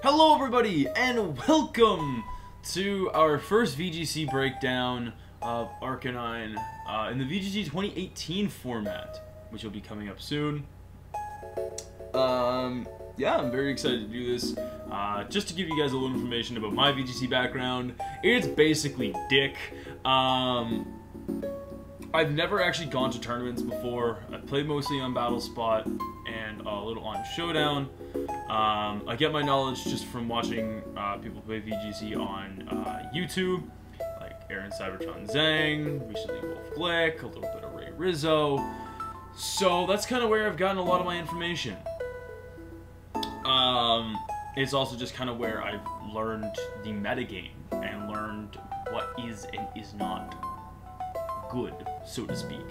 Hello everybody, and welcome to our first VGC breakdown of Arcanine in the VGC 2018 format, which will be coming up soon. Yeah, I'm very excited to do this. Just to give you guys a little information about my VGC background, it's basically dick. I've never actually gone to tournaments before. I've played mostly on Battle Spot and a little on Showdown. I get my knowledge just from watching people play VGC on YouTube, like Aaron Cybertron Zhang, recently Wolf Glick, a little bit of Ray Rizzo. So that's kind of where I've gotten a lot of my information. It's also just kind of where I've learned the metagame and learned what is and is not good, so to speak.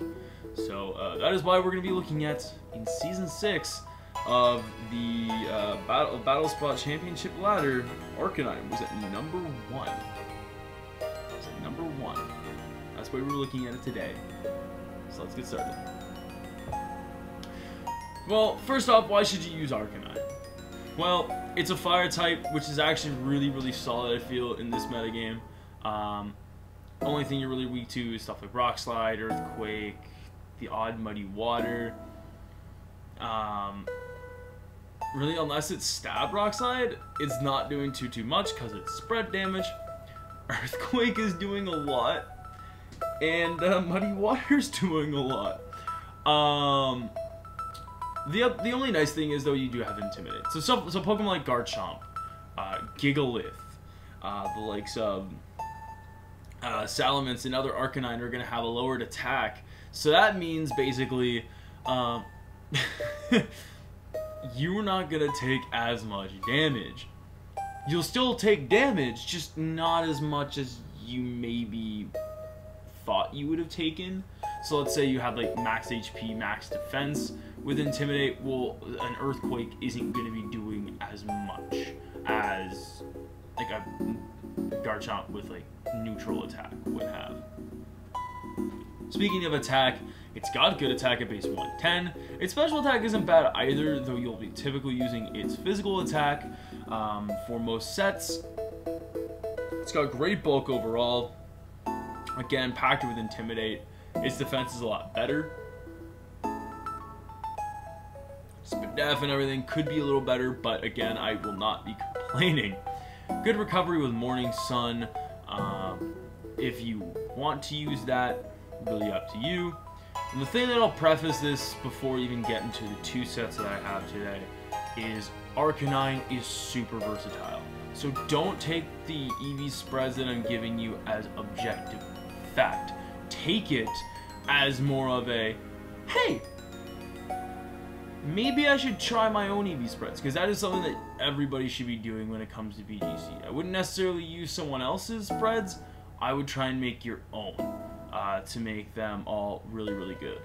So that is why we're going to be looking at, in Season 6 of the Battle Spot Championship Ladder, Arcanine was at number 1. It's at number 1. That's why we're looking at it today. So let's get started. Well, first off, why should you use Arcanine? Well, it's a fire type, which is actually really solid, I feel, in this metagame. Only thing you're really weak to is stuff like Rock Slide, Earthquake, the odd Muddy Water. Really, unless it's Stab Rock Slide, it's not doing too much because it's spread damage. Earthquake is doing a lot, and Muddy Water's doing a lot. The only nice thing is, though, you do have Intimidate. So Pokemon like Garchomp, Gigalith, the likes of Salamence and other Arcanine are going to have a lowered attack. So that means, basically, you're not going to take as much damage. You'll still take damage, just not as much as you maybe thought you would have taken. So let's say you have like max HP, max defense with Intimidate. Well, an Earthquake isn't going to be doing as much as like a Garchomp with like neutral attack would have. Speaking of attack, it's got good attack at base 110. Its special attack isn't bad either, though you'll be typically using its physical attack for most sets. It's got great bulk overall. Again, packed with Intimidate. Its defense is a lot better. Spit Def and everything could be a little better, but again, I will not be complaining. Good recovery with Morning Sun. If you want to use that, really up to you. And the thing that I'll preface this before even getting to the two sets that I have today is Arcanine is super versatile. So don't take the EV spreads that I'm giving you as objective fact. Take it as more of a, hey, maybe I should try my own EV spreads, because that is something that everybody should be doing when it comes to VGC. I wouldn't necessarily use someone else's spreads. I would try and make your own to make them all really good.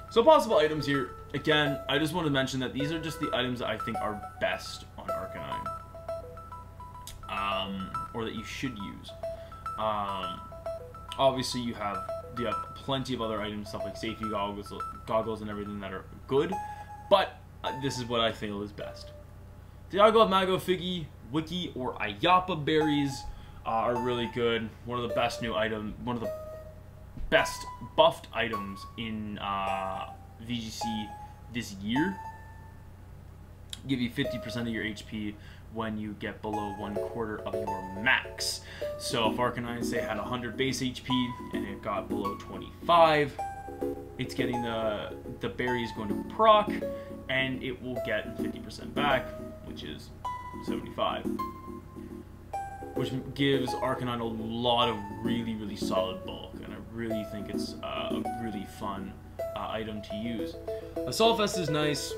So possible items here. Again, I just want to mention that these are just the items that I think are best on Arcanine. Or that you should use. Obviously you have plenty of other items, stuff like safety goggles and everything that are good, but this is what I feel is best. Dialga, Mago, Figgy, Wiki, or Ayapa berries are really good. One of the best new items, one of the best buffed items in VGC this year. Give you 50% of your HP when you get below 1/4 of your max. So if Arcanine, say, had 100 base HP and it got below 25, it's getting the berry is going to proc, and it will get 50% back, which is 75. Which gives Arcanine a lot of really solid bulk, and I really think it's a really fun item to use. Assault Vest is nice.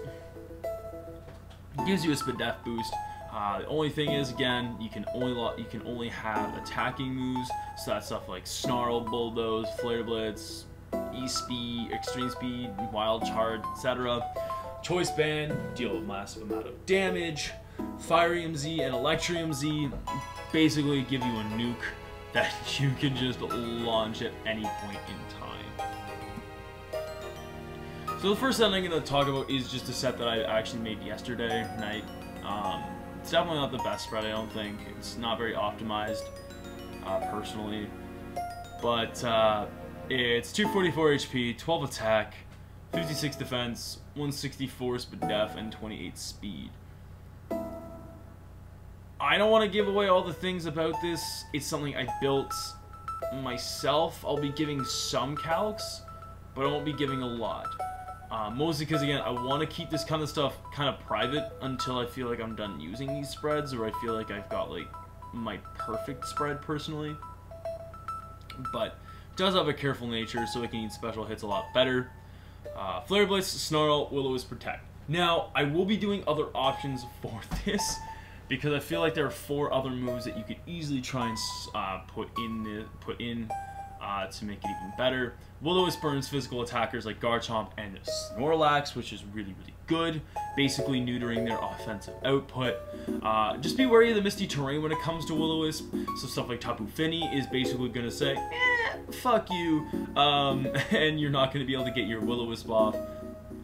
Gives you a Spit Def boost. The only thing is, again, you can only have attacking moves, so that's stuff like Snarl, Bulldoze, Flare Blitz, E-Speed, Extreme Speed, Wild Charge, etc. Choice Band, deal a massive amount of damage. Firium Z and Electrium Z basically give you a nuke that you can just launch at any point in time. So the first set I'm going to talk about is just a set that I actually made yesterday night. It's definitely not the best spread, I don't think. It's not very optimized, personally. But it's 244 HP, 12 attack, 56 defense, 164 speed def, and 28 speed. I don't want to give away all the things about this. It's something I built myself. I'll be giving some calcs, but I won't be giving a lot. Mostly because, again, I want to keep this kind of stuff kind of private until I feel like I'm done using these spreads, or I feel like I've got, like, my perfect spread, personally. But it does have a careful nature, so it can eat special hits a lot better. Flare Blitz, Snarl, Will-O-Wisp, Protect. Now, I will be doing other options for this, because I feel like there are 4 other moves that you could easily try and put in to make it even better. Will-O-Wisp burns physical attackers like Garchomp and Snorlax, which is really, really good, basically neutering their offensive output. Just be wary of the misty terrain when it comes to Will-O-Wisp, so stuff like Tapu Fini is basically going to say, fuck you, and you're not going to be able to get your Will-O-Wisp off.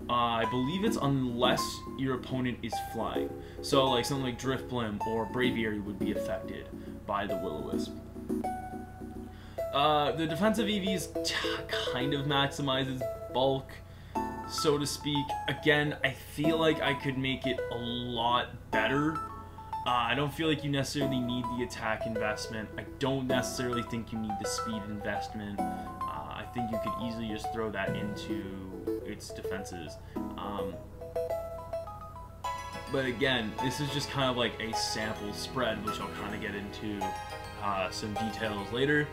I believe it's unless your opponent is flying. So like something like Drifblim or Braviary would be affected by the Will-O-Wisp. The defensive EVs kind of maximizes bulk, so to speak. Again, I feel like I could make it a lot better. I don't feel like you necessarily need the attack investment. I don't necessarily think you need the speed investment. I think you could easily just throw that into its defenses. But again, this is just kind of like a sample spread, which I'll kind of get into some details later.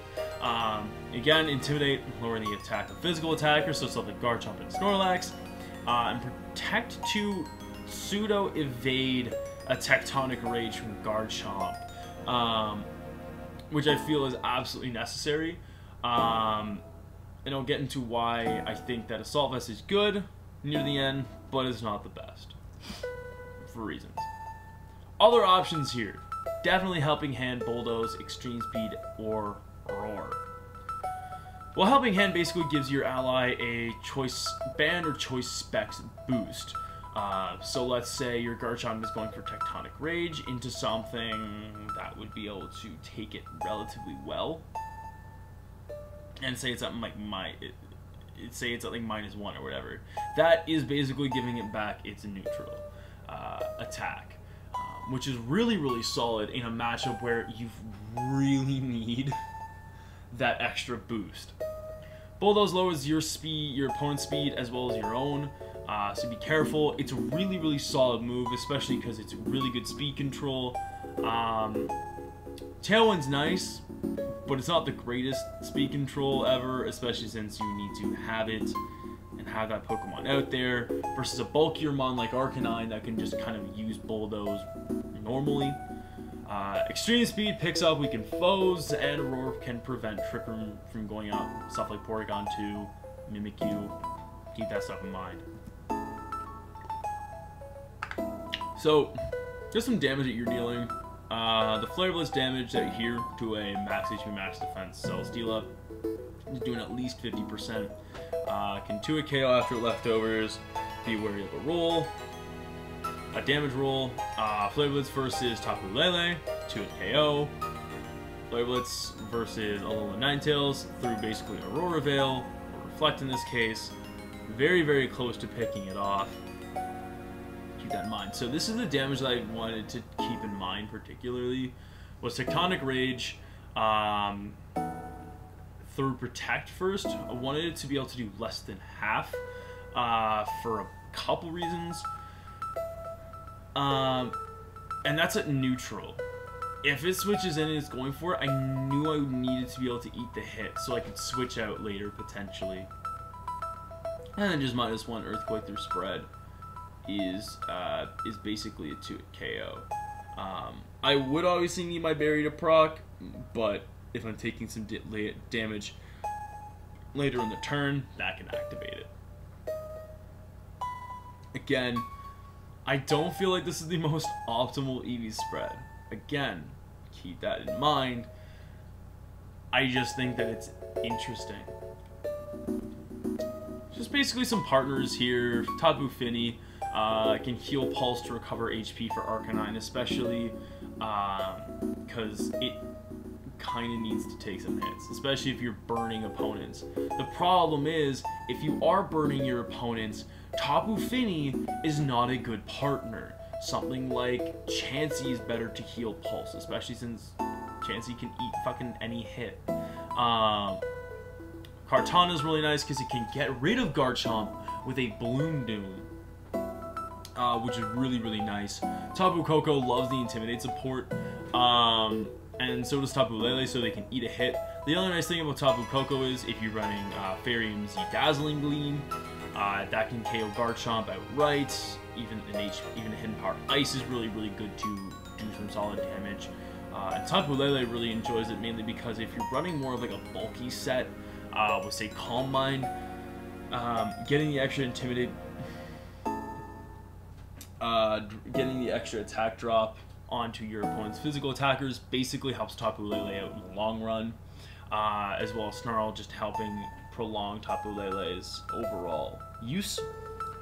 Again, Intimidate, lowering the attack of physical attackers, so stuff like Garchomp and Snorlax. And Protect to pseudo-evade a Tectonic Rage from Garchomp, which I feel is absolutely necessary. And I'll get into why I think that Assault Vest is good near the end, but it's not the best, for reasons. Other options here. Definitely Helping Hand, Bulldoze, Extreme Speed, or Roar. Well, Helping Hand basically gives your ally a choice band or choice specs boost. So let's say your Garchomp is going for Tectonic Rage into something that would be able to take it relatively well. And say it's at like say it's at like -1 or whatever. That is basically giving it back its neutral attack. Which is really, really solid in a matchup where you really need that extra boost. Bulldoze lowers your speed, your opponent's speed, as well as your own, so be careful. It's a really, really solid move, especially because it's really good speed control. Tailwind's nice, but it's not the greatest speed control ever, especially since you need to have it and have that Pokemon out there, versus a bulkier mon like Arcanine that can just kind of use Bulldoze normally. Extreme Speed picks up weakened foes, and Roar can prevent Trick Room from going up. Stuff like Porygon 2, Mimikyu, keep that stuff in mind. So, just some damage that you're dealing. The Flare Blitz damage that you hear to a max HP, max defense Cell Steel Up is doing at least 50%. Can 2-hit KO after leftovers. Be wary of a roll. A damage roll. Flare Blitz versus Tapu Lele. 2-hit KO. Flare Blitz versus Alola Ninetales through basically Aurora Veil, or Reflect in this case. Very, very close to picking it off. Keep that in mind. So this is the damage that I wanted to keep in mind particularly. Was Tectonic Rage. Through Protect first, I wanted it to be able to do less than half for a couple reasons. And that's at neutral. If it switches in and it's going for it, I knew I needed to be able to eat the hit so I could switch out later potentially. And then just -1 Earthquake through spread is basically a 2-hit KO. I would obviously need my berry to proc, but if I'm taking some damage later in the turn, that can activate it. Again, I don't feel like this is the most optimal EV spread. Again, keep that in mind. I just think that it's interesting. Just basically some partners here. Tapu Fini can heal Pulse to recover HP for Arcanine, especially because it kind of needs to take some hits, especially if you're burning opponents. The problem is, if you are burning your opponents, Tapu Fini is not a good partner. Something like Chansey is better to heal Pulse, especially since Chansey can eat fucking any hit. Kartana is really nice because it can get rid of Garchomp with a Bloom Doom, which is really, really nice. Tapu Koko loves the Intimidate support, and so does Tapu Lele, so they can eat a hit. The other nice thing about Tapu Koko is if you're running Fairy Z Dazzling Gleam, that can KO Garchomp outright. Even a Hidden Power Ice is really, really good to do some solid damage. And Tapu Lele really enjoys it mainly because if you're running more of like a bulky set, with say Calm Mind, getting the extra Intimidate, getting the extra attack drop onto your opponent's physical attackers basically helps Tapu Lele out in the long run, as well as Snarl just helping prolong Tapu Lele's overall use.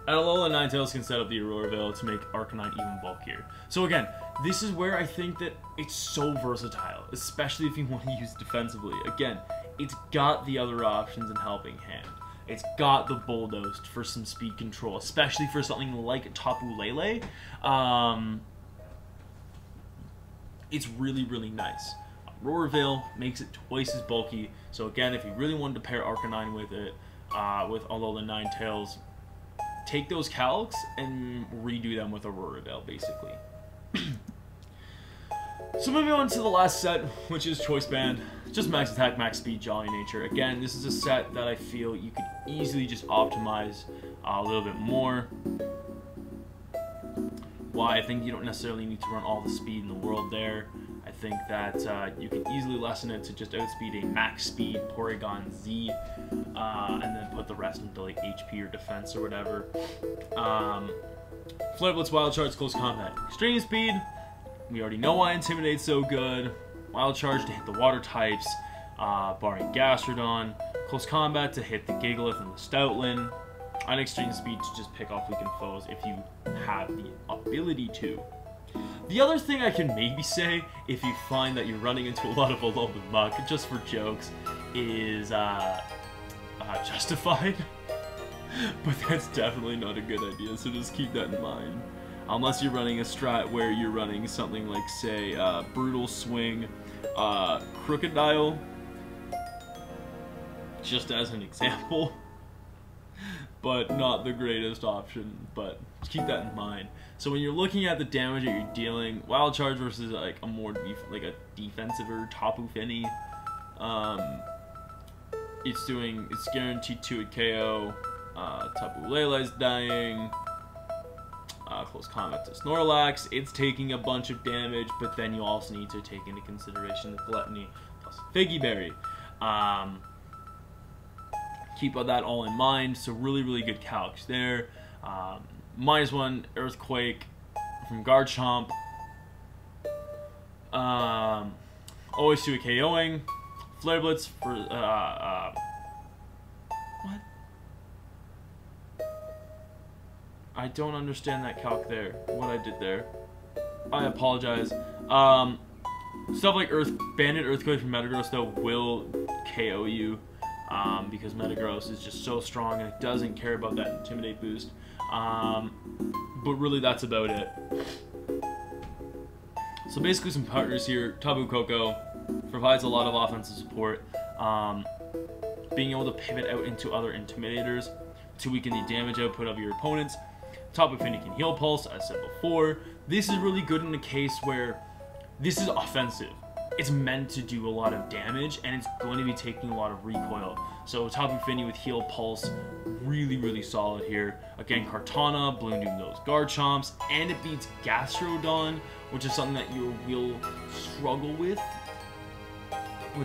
And Alola Ninetales can set up the Aurora Veil to make Arcanine even bulkier. So again, this is where I think that it's so versatile, especially if you want to use defensively. Again, it's got the other options in Helping Hand. It's got the Bulldoze for some speed control, especially for something like Tapu Lele. It's really, really nice. Aurora Veil makes it twice as bulky. So again, if you really wanted to pair Arcanine with it, with Alola Ninetales, take those calcs and redo them with Aurora Veil, basically. So moving on to the last set, which is Choice Band. Just max attack, max speed, jolly nature. Again, this is a set that I feel you could easily just optimize a little bit more. Why? I think you don't necessarily need to run all the speed in the world there. I think that you can easily lessen it to just outspeed a max speed Porygon Z, and then put the rest into like HP or defense or whatever. Flare Blitz, Wild Charge, Close Combat, Extreme Speed. We already know why Intimidate's so good. Wild Charge to hit the water types, barring Gastrodon. Close Combat to hit the Gigalith and the Stoutland. And Extreme Speed to just pick off weakened foes if you have the ability to. The other thing I can maybe say, if you find that you're running into a lot of Alola Muck, just for jokes, is Justified. But that's definitely not a good idea, so just keep that in mind. Unless you're running a strat where you're running something like, say, Brutal Swing, Crocodile, just as an example. But not the greatest option, but keep that in mind. So when you're looking at the damage that you're dealing, Wild Charge versus like a more a defensive Tapu Fini, it's guaranteed to a KO. Tapu Lele's dying. Close Combat to Snorlax, it's taking a bunch of damage, but then you also need to take into consideration the Gluttony plus Figgy Berry. Keep that all in mind, so really, really good calcs there. -1 Earthquake from Garchomp. Always do a KOing. Flare Blitz for, what? I don't understand that calc there, what I did there. I apologize. Stuff like Banded Earthquake from Metagross, though, will KO you. Because Metagross is just so strong and it doesn't care about that Intimidate boost. But really, that's about it. So basically some partners here. Tapu Koko provides a lot of offensive support. Being able to pivot out into other Intimidators to weaken the damage output of your opponents. Tapu Fini can heal Pulse, as I said before. This is really good in a case where this is offensive. It's meant to do a lot of damage, and it's going to be taking a lot of recoil. So Tapu Fini with Heal Pulse, really, really solid here. Again, Kartana, Bloom Doom those Garchomps, and it beats Gastrodon, which is something that you will struggle with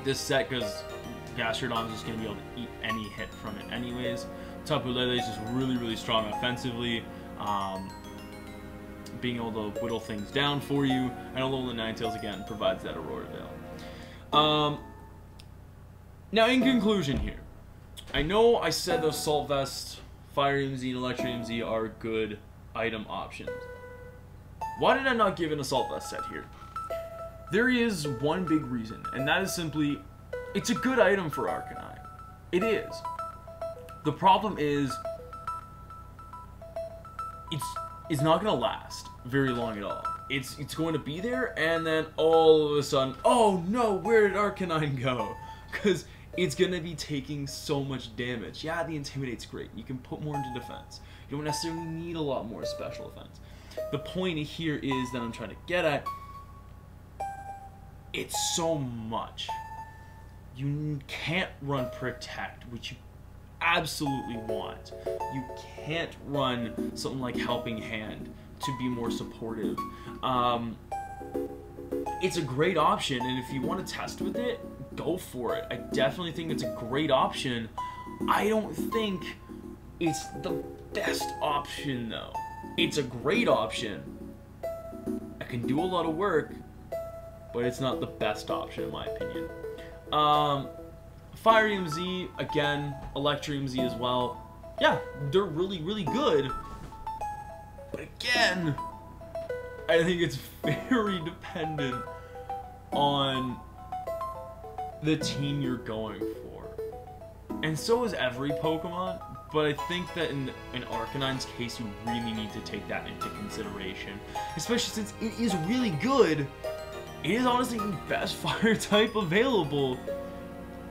this set, because Gastrodon is just going to be able to eat any hit from it anyways. Tapu Lele is just really, really strong offensively. Being able to whittle things down for you, and Alola Ninetales again provides that Aurora Veil. Now in conclusion here, I know I said the Assault Vest Fire EMZ and Electric EMZ are good item options. Why did I not give an Assault Vest set here? There is one big reason, and that is simply, it's a good item for Arcanine. It is. The problem is, it's not going to last very long at all. It's going to be there, and then all of a sudden, oh no, where did Arcanine go? Because it's going to be taking so much damage. Yeah, the Intimidate's great. You can put more into defense. You don't necessarily need a lot more special defense. The point here is that I'm trying to get at, it's so much. You can't run Protect, which you absolutely want. You can't run something like Helping Hand to be more supportive. It's a great option, and if you want to test with it, go for it. I definitely think it's a great option. I don't think it's the best option, though. It's a great option. I can do a lot of work, but it's not the best option in my opinion. Fire EMZ, again, Electric EMZ as well. Yeah, they're really, really good. But again, I think it's very dependent on the team you're going for. And so is every Pokemon, but I think that in Arcanine's case, you really need to take that into consideration. Especially since it is really good. It is honestly the best fire type available.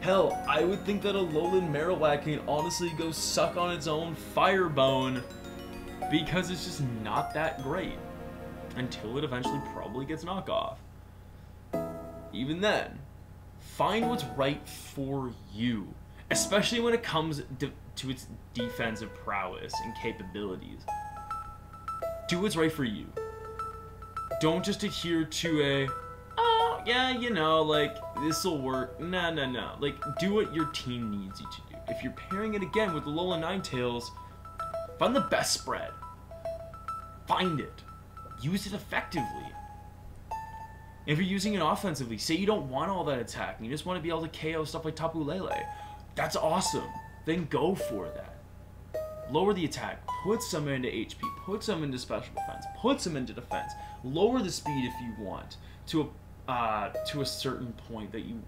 Hell, I would think that a Alolan Marowak can honestly go suck on its own Fire Bone because it's just not that great until it eventually probably gets knockoff. Even then, find what's right for you, especially when it comes to its defensive prowess and capabilities. Do what's right for you. Don't just adhere to a, oh, yeah, you know, like, this'll work. No. Like, do what your team needs you to do. If you're pairing it again with the Alolan Ninetales, find the best spread. Find it. Use it effectively. If you're using it offensively, say you don't want all that attack and you just want to be able to KO stuff like Tapu Lele, that's awesome. Then go for that. Lower the attack, put some into HP, put some into special defense, put some into defense. Lower the speed if you want to a certain point that you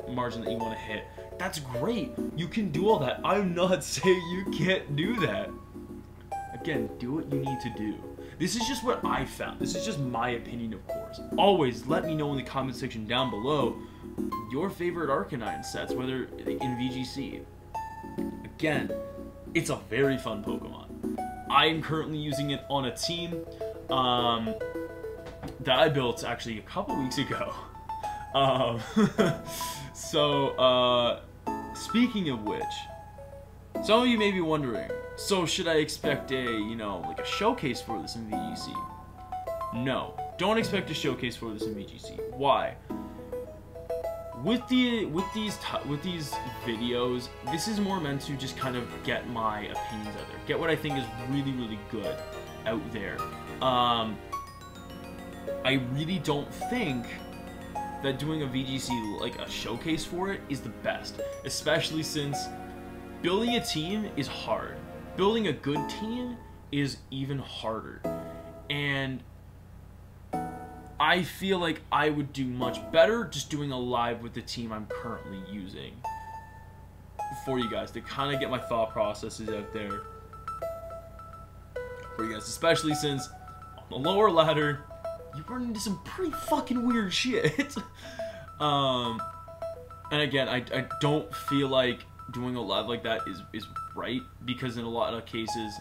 margin that you want to hit. That's great. You can do all that. I'm not saying you can't do that. Again, do what you need to do. This is just what I found. This is just my opinion, of course. Always let me know in the comment section down below your favorite Arcanine sets, whether in VGC. Again, it's a very fun Pokemon. I am currently using it on a team that I built actually a couple weeks ago. Speaking of which, some of you may be wondering, so should I expect a, like a showcase for this in VGC? No, don't expect a showcase for this in VGC. Why? With these videos, this is more meant to just kind of get my opinions out there, get what I think is really, really good out there. I really don't think that doing a VGC, like a showcase for it, is the best, especially since building a team is hard. Building a good team is even harder. And I feel like I would do much better just doing a live with the team I'm currently using for you guys to kind of get my thought processes out there for you guys, especially since on the lower ladder you run into some pretty fucking weird shit. And again, I don't feel like doing a live like that is right, because in a lot of cases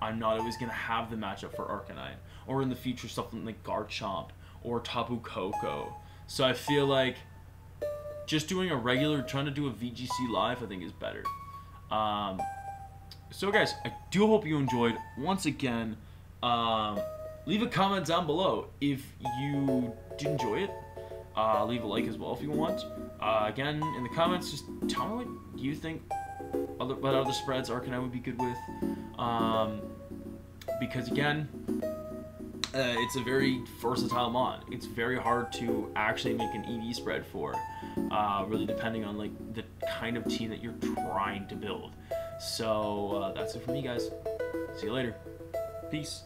I'm not always going to have the matchup for Arcanine, or in the future something like Garchomp or Tapu Koko. So I feel like just doing a regular, trying to do a VGC live, I think is better. So guys, I do hope you enjoyed. Once again, leave a comment down below if you did enjoy it. Leave a like as well if you want. Again, in the comments, just tell me what you think, what other spreads Arcanine would be good with. Because again, it's a very versatile mod. It's very hard to actually make an EV spread for, really depending on like the kind of team that you're trying to build. So that's it for me, guys. See you later. Peace.